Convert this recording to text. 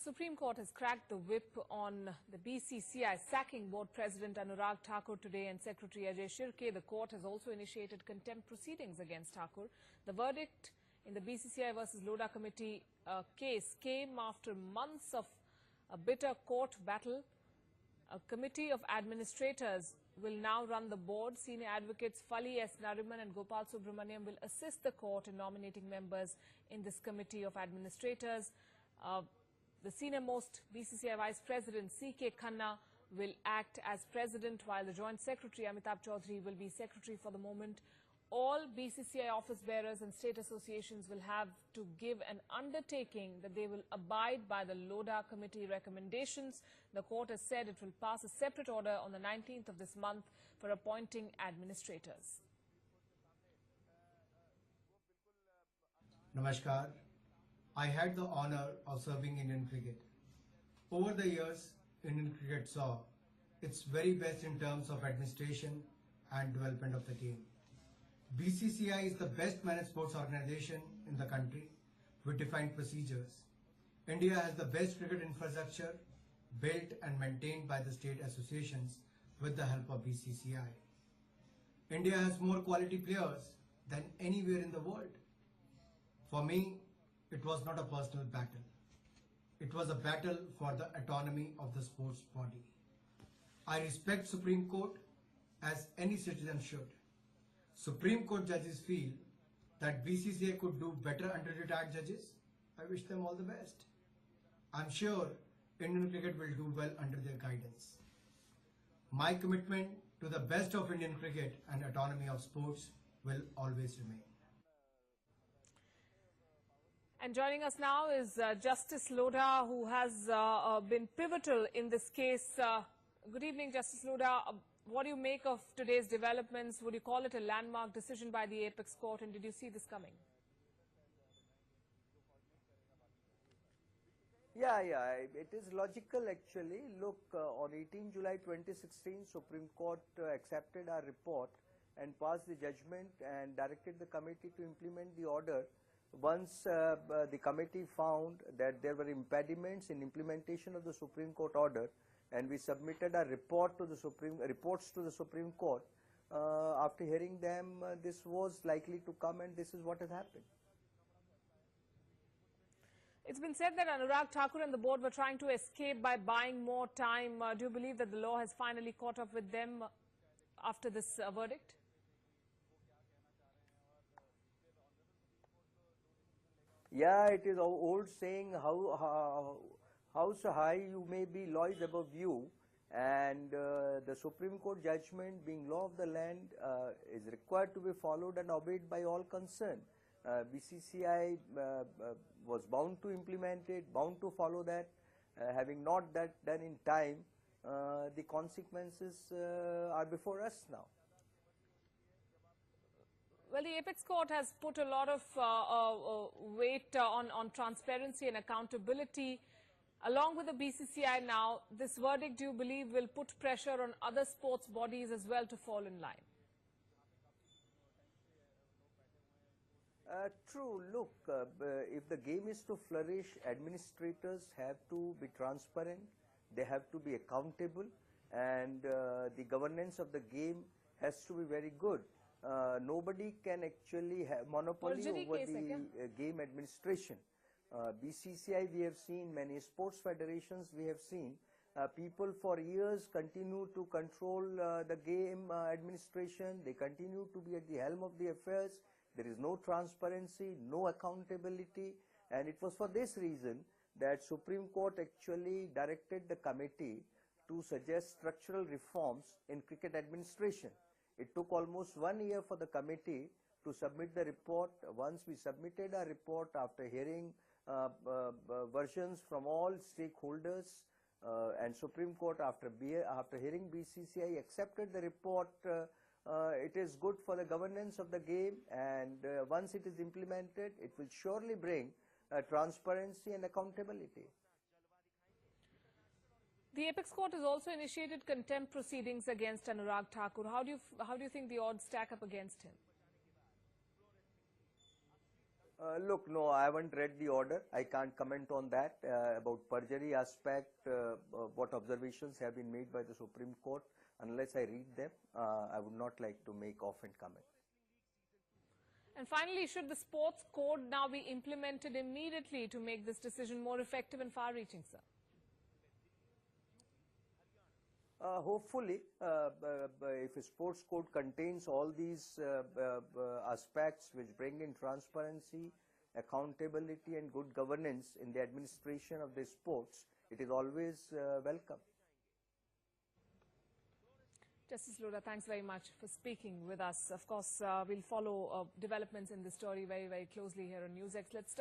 Supreme Court has cracked the whip on the BCCI sacking board president Anurag Thakur today and Secretary Ajay Shirke. The court has also initiated contempt proceedings against Thakur. The verdict in the BCCI versus Lodha committee case came after months of a bitter court battle. A committee of administrators will now run the board. Senior advocates Fali S. Nariman and Gopal Subramaniam will assist the court in nominating members in this committee of administrators. The senior-most BCCI Vice President C.K. Khanna will act as President, while the Joint Secretary Amitabh Chaudhary will be Secretary for the moment. All BCCI office bearers and state associations will have to give an undertaking that they will abide by the Lodha Committee recommendations. The court has said it will pass a separate order on the 19th of this month for appointing administrators. Namaskar. I had the honor of serving Indian cricket. Over the years, Indian cricket saw its very best in terms of administration and development of the game. BCCI is the best managed sports organization in the country with defined procedures. India has the best cricket infrastructure built and maintained by the state associations with the help of BCCI. India has more quality players than anywhere in the world. For me, it was not a personal battle. It was a battle for the autonomy of the sports body. I respect Supreme Court as any citizen should. Supreme Court judges feel that BCCI could do better under retired judges. I wish them all the best. I'm sure Indian cricket will do well under their guidance. My commitment to the best of Indian cricket and autonomy of sports will always remain. And joining us now is Justice Lodha, who has been pivotal in this case. Good evening, Justice Lodha. What do you make of today's developments? Would you call it a landmark decision by the Apex Court, and did you see this coming? Yeah, it is logical actually. Look, on 18 July 2016, Supreme Court accepted our report and passed the judgment and directed the committee to implement the order. Once the committee found that there were impediments in implementation of the Supreme Court order, and we submitted a report to the reports to the Supreme Court. After hearing them, this was likely to come, and this is what has happened. It's been said that Anurag Thakur and the board were trying to escape by buying more time. Do you believe that the law has finally caught up with them after this verdict? Yeah, it is an old saying, house high you may be, law is above you, and the Supreme Court judgment, being law of the land, is required to be followed and obeyed by all concerned. BCCI was bound to implement it, bound to follow that. Having not that done in time, the consequences are before us now. Well, the Apex Court has put a lot of weight on transparency and accountability. Along with the BCCI now, this verdict, do you believe, will put pressure on other sports bodies as well to fall in line? True. Look, if the game is to flourish, administrators have to be transparent, they have to be accountable, and the governance of the game has to be very good. Nobody can actually have monopoly over the game administration. BCCI, we have seen, many sports federations we have seen, people for years continue to control the game administration. They continue to be at the helm of the affairs. There is no transparency, no accountability, and it was for this reason that Supreme Court actually directed the committee to suggest structural reforms in cricket administration. It took almost 1 year for the committee to submit the report. Once we submitted our report after hearing versions from all stakeholders, and Supreme Court after hearing BCCI accepted the report. It is good for the governance of the game, and once it is implemented, it will surely bring transparency and accountability. The Apex Court has also initiated contempt proceedings against Anurag Thakur. How do you think the odds stack up against him? Look, no, I haven't read the order. I can't comment on that. About perjury aspect, what observations have been made by the Supreme Court. Unless I read them, I would not like to make offhand comment. And finally, should the sports code now be implemented immediately to make this decision more effective and far-reaching, sir? Hopefully, if a sports code contains all these aspects which bring in transparency, accountability and good governance in the administration of the sports, it is always welcome. Justice Lodha, thanks very much for speaking with us. Of course, we'll follow developments in this story very, very closely here on NewsX. Let's start.